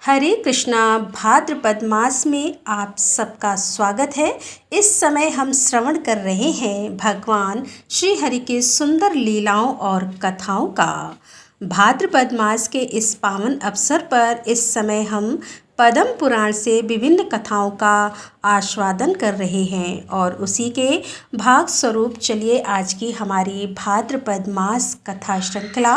हरे कृष्णा। भाद्रपद मास में आप सबका स्वागत है। इस समय हम श्रवण कर रहे हैं भगवान श्री हरि के सुंदर लीलाओं और कथाओं का। भाद्रपद मास के इस पावन अवसर पर इस समय हम पद्म पुराण से विभिन्न कथाओं का आस्वादन कर रहे हैं और उसी के भाग स्वरूप चलिए आज की हमारी भाद्रपद मास कथा श्रृंखला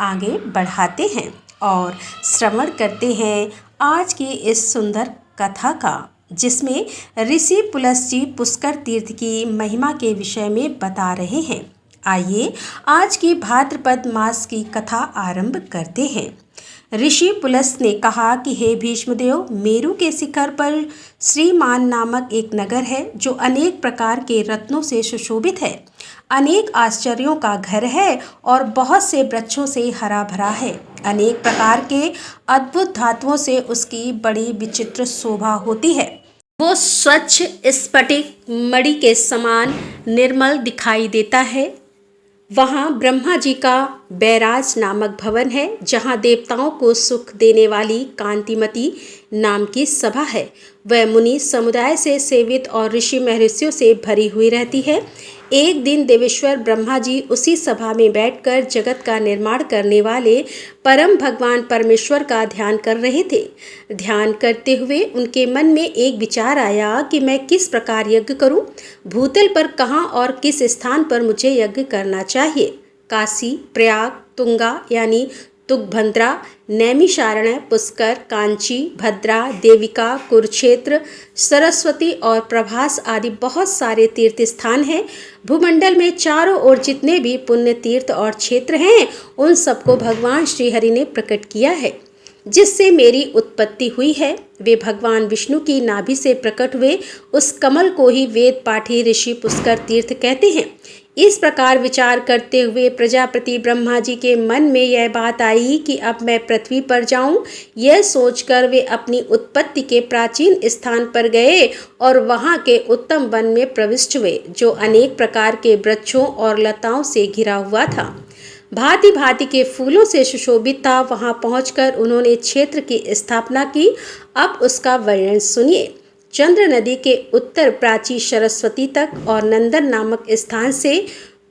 आगे बढ़ाते हैं और श्रवण करते हैं आज की इस सुंदर कथा का, जिसमें ऋषि पुलस्त्य पुष्कर तीर्थ की महिमा के विषय में बता रहे हैं। आइए आज की भाद्रपद मास की कथा आरंभ करते हैं। ऋषि पुलस्त्य ने कहा कि हे भीष्मदेव, मेरु के शिखर पर श्रीमान नामक एक नगर है जो अनेक प्रकार के रत्नों से सुशोभित है, अनेक आश्चर्यों का घर है और बहुत से वृक्षों से हरा भरा है। अनेक प्रकार के अद्भुत धातुओं से उसकी बड़ी विचित्र शोभा होती है। वो स्वच्छ स्फटिक मणि के समान निर्मल दिखाई देता है। वहाँ ब्रह्मा जी का बैराज नामक भवन है, जहाँ देवताओं को सुख देने वाली कांतिमती नाम की सभा है। वह मुनि समुदाय से सेवित और ऋषि महर्षियों से भरी हुई रहती है। एक दिन देवेश्वर ब्रह्मा जी उसी सभा में बैठकर जगत का निर्माण करने वाले परम भगवान परमेश्वर का ध्यान कर रहे थे। ध्यान करते हुए उनके मन में एक विचार आया कि मैं किस प्रकार यज्ञ करूं, भूतल पर कहाँ और किस स्थान पर मुझे यज्ञ करना चाहिए। काशी, प्रयाग, तुंगा यानी तुंगभद्रा, नैमिषारण्य, पुष्कर, कांची, भद्रा, देविका, कुरुक्षेत्र, सरस्वती और प्रभास आदि बहुत सारे तीर्थ स्थान हैं। भूमंडल में चारों ओर जितने भी पुण्य तीर्थ और क्षेत्र हैं, उन सबको भगवान श्रीहरि ने प्रकट किया है, जिससे मेरी उत्पत्ति हुई है। वे भगवान विष्णु की नाभि से प्रकट हुए उस कमल को ही वेद पाठी ऋषि पुष्कर तीर्थ कहते हैं। इस प्रकार विचार करते हुए प्रजापति ब्रह्मा जी के मन में यह बात आई कि अब मैं पृथ्वी पर जाऊं। यह सोचकर वे अपनी उत्पत्ति के प्राचीन स्थान पर गए और वहां के उत्तम वन में प्रविष्ट हुए, जो अनेक प्रकार के वृक्षों और लताओं से घिरा हुआ था, भांति भांति के फूलों से सुशोभित था। वहां पहुंचकर उन्होंने क्षेत्र की स्थापना की। अब उसका वर्णन सुनिए। चंद्र नदी के उत्तर प्राची सरस्वती तक और नंदन नामक स्थान से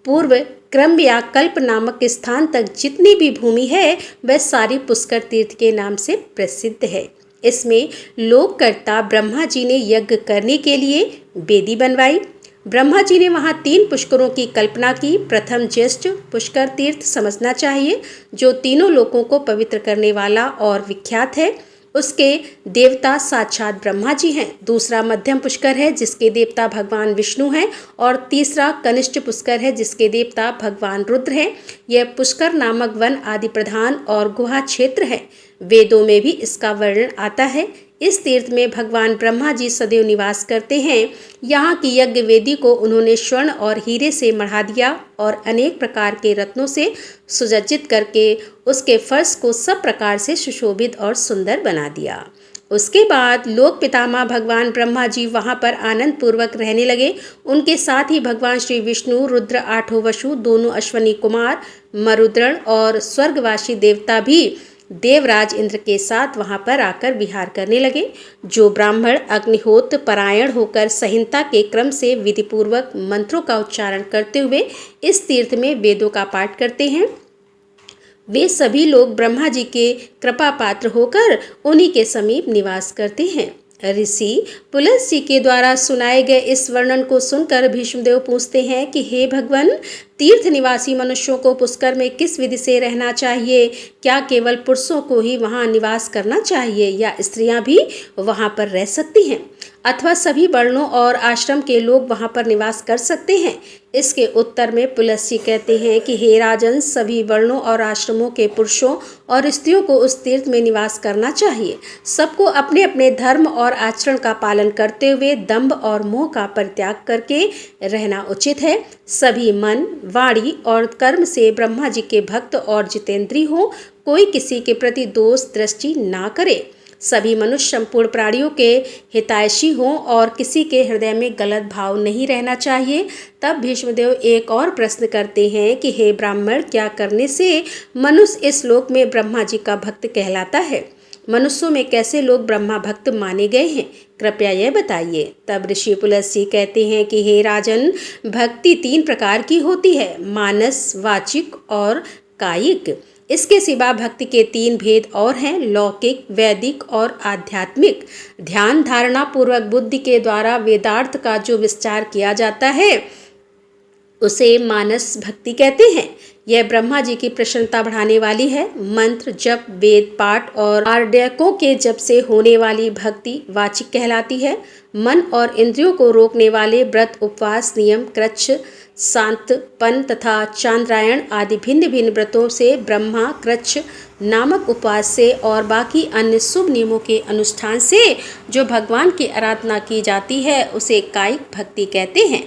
पूर्व क्रम या कल्प नामक स्थान तक जितनी भी भूमि है, वह सारी पुष्कर तीर्थ के नाम से प्रसिद्ध है। इसमें लोककर्ता ब्रह्मा जी ने यज्ञ करने के लिए वेदी बनवाई। ब्रह्मा जी ने वहाँ 3 पुष्करों की कल्पना की। प्रथम ज्येष्ठ पुष्कर तीर्थ समझना चाहिए, जो तीनों लोकों को पवित्र करने वाला और विख्यात है। उसके देवता साक्षात ब्रह्मा जी हैं। दूसरा मध्यम पुष्कर है, जिसके देवता भगवान विष्णु हैं, और तीसरा कनिष्ठ पुष्कर है, जिसके देवता भगवान रुद्र हैं। यह पुष्कर नामक वन आदि प्रधान और गुहा क्षेत्र है। वेदों में भी इसका वर्णन आता है। इस तीर्थ में भगवान ब्रह्मा जी सदैव निवास करते हैं। यहाँ की यज्ञ वेदी को उन्होंने स्वर्ण और हीरे से मढ़ा दिया और अनेक प्रकार के रत्नों से सुसज्जित करके उसके फर्श को सब प्रकार से सुशोभित और सुंदर बना दिया। उसके बाद लोक पितामह भगवान ब्रह्मा जी वहाँ पर आनंद पूर्वक रहने लगे। उनके साथ ही भगवान श्री विष्णु, रुद्र, 8 वसु, दोनों अश्वनी कुमार, मरुद्रण और स्वर्गवासी देवता भी देवराज इंद्र के साथ वहां पर आकर विहार करने लगे। जो ब्राह्मण अग्निहोत्र परायण होकर संहिता के क्रम से विधिपूर्वक मंत्रों का उच्चारण करते हुए इस तीर्थ में वेदों का पाठ करते हैं, वे सभी लोग ब्रह्मा जी के कृपा पात्र होकर उन्हीं के समीप निवास करते हैं। ऋषि पुलस्त्य के द्वारा सुनाए गए इस वर्णन को सुनकर भीष्मदेव पूछते हैं कि हे भगवान, तीर्थ निवासी मनुष्यों को पुष्कर में किस विधि से रहना चाहिए? क्या केवल पुरुषों को ही वहां निवास करना चाहिए या स्त्रियां भी वहां पर रह सकती हैं, अथवा सभी वर्णों और आश्रम के लोग वहां पर निवास कर सकते हैं? इसके उत्तर में पुलस्त्य कहते हैं कि हे राजन, सभी वर्णों और आश्रमों के पुरुषों और स्त्रियों को उस तीर्थ में निवास करना चाहिए। सबको अपने अपने धर्म और आचरण का पालन करते हुए दंभ और मोह का परित्याग करके रहना उचित है। सभी मन, वाणी और कर्म से ब्रह्मा जी के भक्त और जितेंद्रिय हो। कोई किसी के प्रति दोष दृष्टि ना करे। सभी मनुष्य संपूर्ण प्राणियों के हितैषी हों और किसी के हृदय में गलत भाव नहीं रहना चाहिए। तब भीष्मदेव एक और प्रश्न करते हैं कि हे ब्राह्मण, क्या करने से मनुष्य इस लोक में ब्रह्मा जी का भक्त कहलाता है? मनुष्यों में कैसे लोग ब्रह्मा भक्त माने गए हैं, कृपया यह बताइए। तब ऋषि पुलस्त्य कहते हैं कि हे राजन, भक्ति 3 प्रकार की होती है, मानस, वाचिक और कायिक। इसके सिवा भक्ति के 3 भेद और हैं, लौकिक, वैदिक और आध्यात्मिक। ध्यान धारणा पूर्वक बुद्धि के द्वारा वेदार्थ का जो विस्तार किया जाता है उसे मानस भक्ति कहते हैं। यह ब्रह्मा जी की प्रसन्नता बढ़ाने वाली है। मंत्र जप, वेद पाठ और आर्डयकों के जप से होने वाली भक्ति वाचिक कहलाती है। मन और इंद्रियों को रोकने वाले व्रत, उपवास, नियम, कृच्छ, शांतपन तथा चांद्रायण आदि भिन्न भिन्न व्रतों से, ब्रह्मा कृच्छ नामक उपवास से और बाकी अन्य शुभ नियमों के अनुष्ठान से जो भगवान की आराधना की जाती है उसे कायिक भक्ति कहते हैं।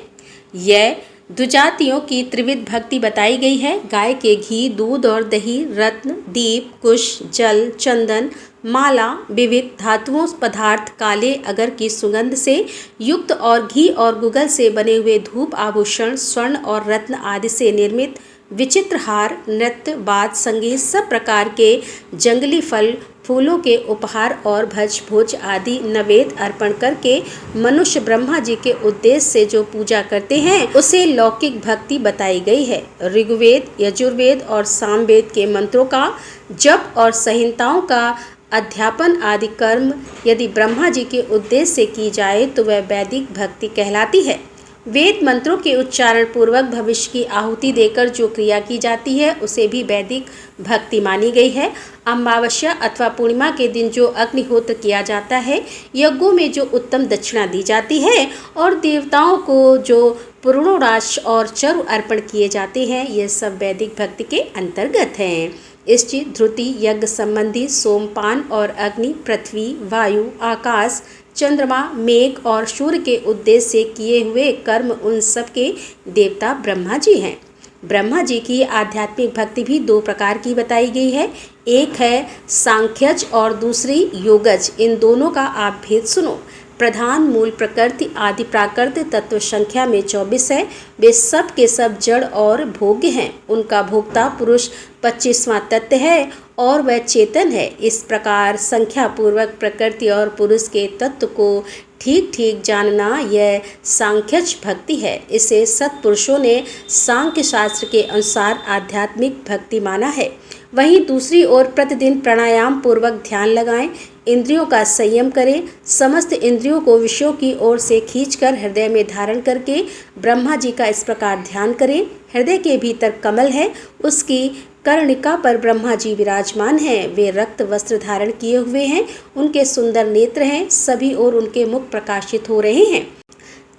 यह द्विजातियों की त्रिविध भक्ति बताई गई है। गाय के घी, दूध और दही, रत्न, दीप, कुश, जल, चंदन, माला, विविध धातुओं पदार्थ, काले अगर की सुगंध से युक्त और घी और गुगल से बने हुए धूप, आभूषण, स्वर्ण और रत्न आदि से निर्मित विचित्र हार, नृत्य, वाद्य, संगीत, सब प्रकार के जंगली फल फूलों के उपहार और भज भोज आदि नैवेद्य अर्पण करके मनुष्य ब्रह्मा जी के उद्देश्य से जो पूजा करते हैं उसे लौकिक भक्ति बताई गई है। ऋग्वेद, यजुर्वेद और सामवेद के मंत्रों का जप और संहिताओं का अध्यापन आदि कर्म यदि ब्रह्मा जी के उद्देश्य से की जाए तो वह वैदिक भक्ति कहलाती है। वेद मंत्रों के उच्चारण पूर्वक भविष्य की आहुति देकर जो क्रिया की जाती है उसे भी वैदिक भक्ति मानी गई है। अमावस्या अथवा पूर्णिमा के दिन जो अग्निहोत्र किया जाता है, यज्ञों में जो उत्तम दक्षिणा दी जाती है और देवताओं को जो पुरोडाश और चरु अर्पण किए जाते हैं, ये सब वैदिक भक्ति के अंतर्गत हैं। इष्टि, ध्रुति, यज्ञ संबंधी सोमपान और अग्नि, पृथ्वी, वायु, आकाश, चंद्रमा, मेघ और सूर्य के उद्देश्य से किए हुए कर्म, उन सब के देवता ब्रह्मा जी हैं। ब्रह्मा जी की आध्यात्मिक भक्ति भी 2 प्रकार की बताई गई है। एक है सांख्यज और दूसरी योगज। इन दोनों का आप भेद सुनो। प्रधान, मूल, प्रकृति आदि प्राकृत तत्व संख्या में 24 है। वे सब के सब जड़ और भोग्य हैं। उनका भोक्ता पुरुष 25वां तत्व है और वह चेतन है। इस प्रकार संख्या पूर्वक प्रकृति और पुरुष के तत्व को ठीक ठीक जानना यह सांख्यज भक्ति है। इसे सत्पुरुषों ने सांख्य शास्त्र के अनुसार आध्यात्मिक भक्ति माना है। वहीं दूसरी ओर प्रतिदिन प्राणायाम पूर्वक ध्यान लगाएं, इंद्रियों का संयम करें, समस्त इंद्रियों को विषयों की ओर से खींचकर हृदय में धारण करके ब्रह्मा जी का इस प्रकार ध्यान करें। हृदय के भीतर कमल है, उसकी कर्णिका पर ब्रह्मा जी विराजमान हैं। वे रक्त वस्त्र धारण किए हुए हैं, उनके सुंदर नेत्र हैं, सभी ओर उनके मुख प्रकाशित हो रहे हैं।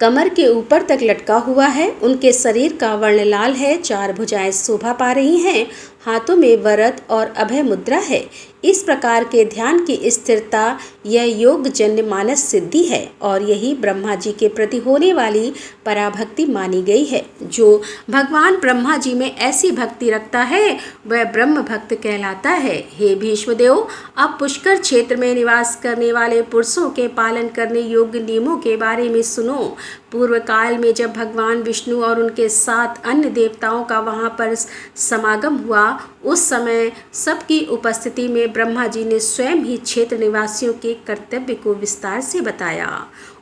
कमर के ऊपर तक लटका हुआ है, उनके शरीर का वर्ण लाल है, 4 भुजाएं शोभा पा रही हैं, हाथों में वरद और अभय मुद्रा है। इस प्रकार के ध्यान की स्थिरता यह योग जन्य मानस सिद्धि है और यही ब्रह्मा जी के प्रति होने वाली पराभक्ति मानी गई है। जो भगवान ब्रह्मा जी में ऐसी भक्ति रखता है वह ब्रह्म भक्त कहलाता है। हे भीष्मदेव, अब पुष्कर क्षेत्र में निवास करने वाले पुरुषों के पालन करने योग्य नियमों के बारे में सुनो। पूर्व काल में जब भगवान विष्णु और उनके 7 अन्य देवताओं का वहां पर समागम हुआ, उस समय सबकी उपस्थिति में ब्रह्मा जी ने स्वयं ही क्षेत्र निवासियों के कर्तव्य को विस्तार से बताया।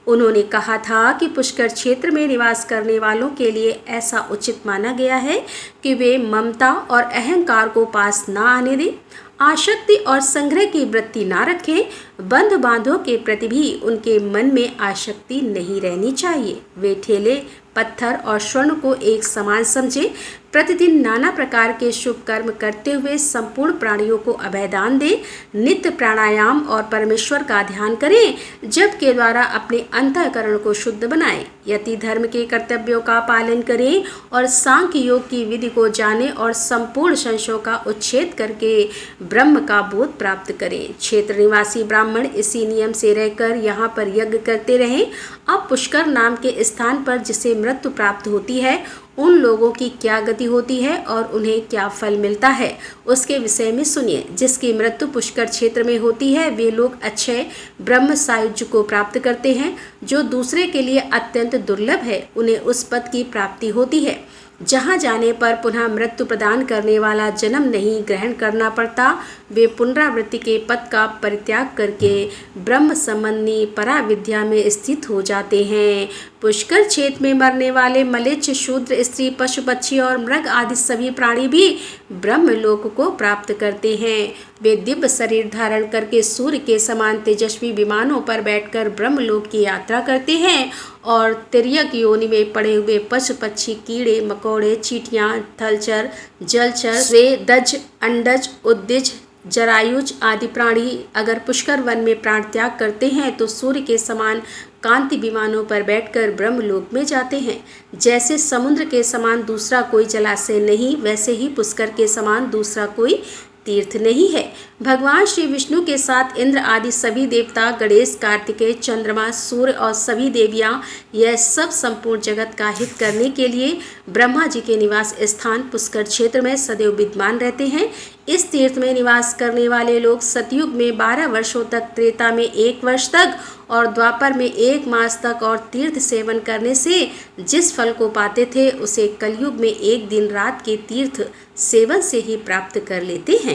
उन्होंने कहा था कि पुष्कर क्षेत्र में निवास करने वालों के लिए ऐसा उचित माना गया है कि वे ममता और अहंकार को पास न आने दें, आसक्ति और संग्रह की वृत्ति ना रखें। बंध बांधों के प्रति भी उनके मन में आसक्ति नहीं रहनी चाहिए। वे ठेले, पत्थर और स्वर्ण को एक समान समझे, प्रतिदिन नाना प्रकार के शुभ कर्म करते हुए संपूर्ण प्राणियों को अभयदान दें, नित्य प्राणायाम और परमेश्वर का ध्यान करें, जप के द्वारा अपने अंतःकरण को शुद्ध बनाएं, यति धर्म के कर्तव्यों का पालन करें और सांख्य योग की विधि को जानें और संपूर्ण संशयों का उच्छेद करके ब्रह्म का बोध प्राप्त करें। क्षेत्र निवासी ब्राह्मण इसी नियम से रहकर यहाँ पर यज्ञ करते रहें। अब पुष्कर नाम के स्थान पर जिसे मृत्यु प्राप्त होती है, उन लोगों की क्या गति होती है और उन्हें क्या फल मिलता है, उसके विषय में सुनिए। जिसकी मृत्यु पुष्कर क्षेत्र में होती है वे लोग अक्षय ब्रह्म सायुज्य को प्राप्त करते हैं, जो दूसरे के लिए अत्यंत दुर्लभ है। उन्हें उस पद की प्राप्ति होती है जहाँ जाने पर पुनः मृत्यु प्रदान करने वाला जन्म नहीं ग्रहण करना पड़ता। वे पुनरावृत्ति के पद का परित्याग करके ब्रह्म संबंधी पराविद्या में स्थित हो जाते हैं। पुष्कर क्षेत्र में मरने वाले मलेच्छ, शूद्र, स्त्री, पशु, पक्षी और मृग आदि सभी प्राणी भी ब्रह्मलोक को प्राप्त करते हैं। वे दिव्य शरीर धारण करके सूर्य के समान तेजस्वी विमानों पर बैठकर ब्रह्मलोक की यात्रा करते हैं और तिर्यक योनि में पड़े हुए पशु, पक्षी, कीड़े मकोड़े, चींटियां, थलचर, जलचर, स्वेदज, अंडज, उद्भिज, जरायुज आदि प्राणी अगर पुष्कर वन में प्राण त्याग करते हैं तो सूर्य के समान कांति विमानों पर बैठकर ब्रह्मलोक में जाते हैं। जैसे समुद्र के समान दूसरा कोई जलाशय नहीं, वैसे ही पुष्कर के समान दूसरा कोई तीर्थ नहीं है। भगवान श्री विष्णु के साथ इंद्र आदि सभी देवता, गणेश, कार्तिकेय, चंद्रमा, सूर्य और सभी देवियां, यह सब संपूर्ण जगत का हित करने के लिए ब्रह्मा जी के निवास स्थान पुष्कर क्षेत्र में सदैव विद्यमान रहते हैं। इस तीर्थ में निवास करने वाले लोग सतयुग में 12 वर्षों तक, त्रेता में 1 वर्ष तक और द्वापर में 1 मास तक और तीर्थ सेवन करने से जिस फल को पाते थे उसे कलयुग में 1 दिन रात के तीर्थ सेवन से ही प्राप्त कर लेते हैं।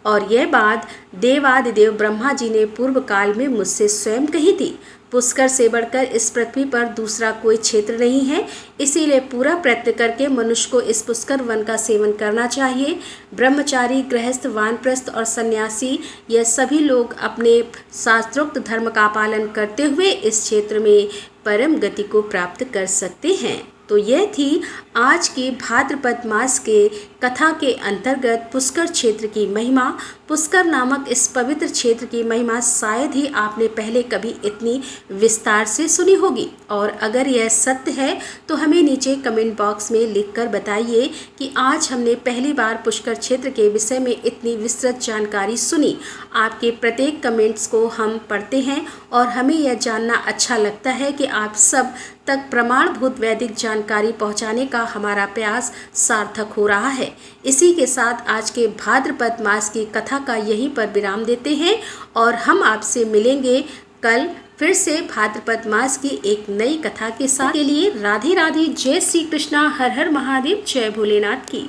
और यह बात देवादिदेव ब्रह्मा जी ने पूर्व काल में मुझसे स्वयं कही थी। पुष्कर से बढ़कर इस पृथ्वी पर दूसरा कोई क्षेत्र नहीं है, इसीलिए पूरा प्रयत्न करके मनुष्य को इस पुष्कर वन का सेवन करना चाहिए। ब्रह्मचारी, गृहस्थ, वानप्रस्थ और सन्यासी यह सभी लोग अपने शास्त्रोक्त धर्म का पालन करते हुए इस क्षेत्र में परम गति को प्राप्त कर सकते हैं। तो यह थी आज की भाद्रपद मास के कथा के अंतर्गत पुष्कर क्षेत्र की महिमा। पुष्कर नामक इस पवित्र क्षेत्र की महिमा शायद ही आपने पहले कभी इतनी विस्तार से सुनी होगी, और अगर यह सत्य है तो हमें नीचे कमेंट बॉक्स में लिखकर बताइए कि आज हमने पहली बार पुष्कर क्षेत्र के विषय में इतनी विस्तृत जानकारी सुनी। आपके प्रत्येक कमेंट्स को हम पढ़ते हैं और हमें यह जानना अच्छा लगता है कि आप सब तक प्रमाणभूत वैदिक जानकारी पहुंचाने का हमारा प्रयास सार्थक हो रहा है। इसी के साथ आज के भाद्रपद मास की कथा का यहीं पर विराम देते हैं और हम आपसे मिलेंगे कल फिर से भाद्रपद मास की एक नई कथा के साथ। के लिए राधे राधे, जय श्री कृष्णा, हर हर महादेव, जय भोलेनाथ की।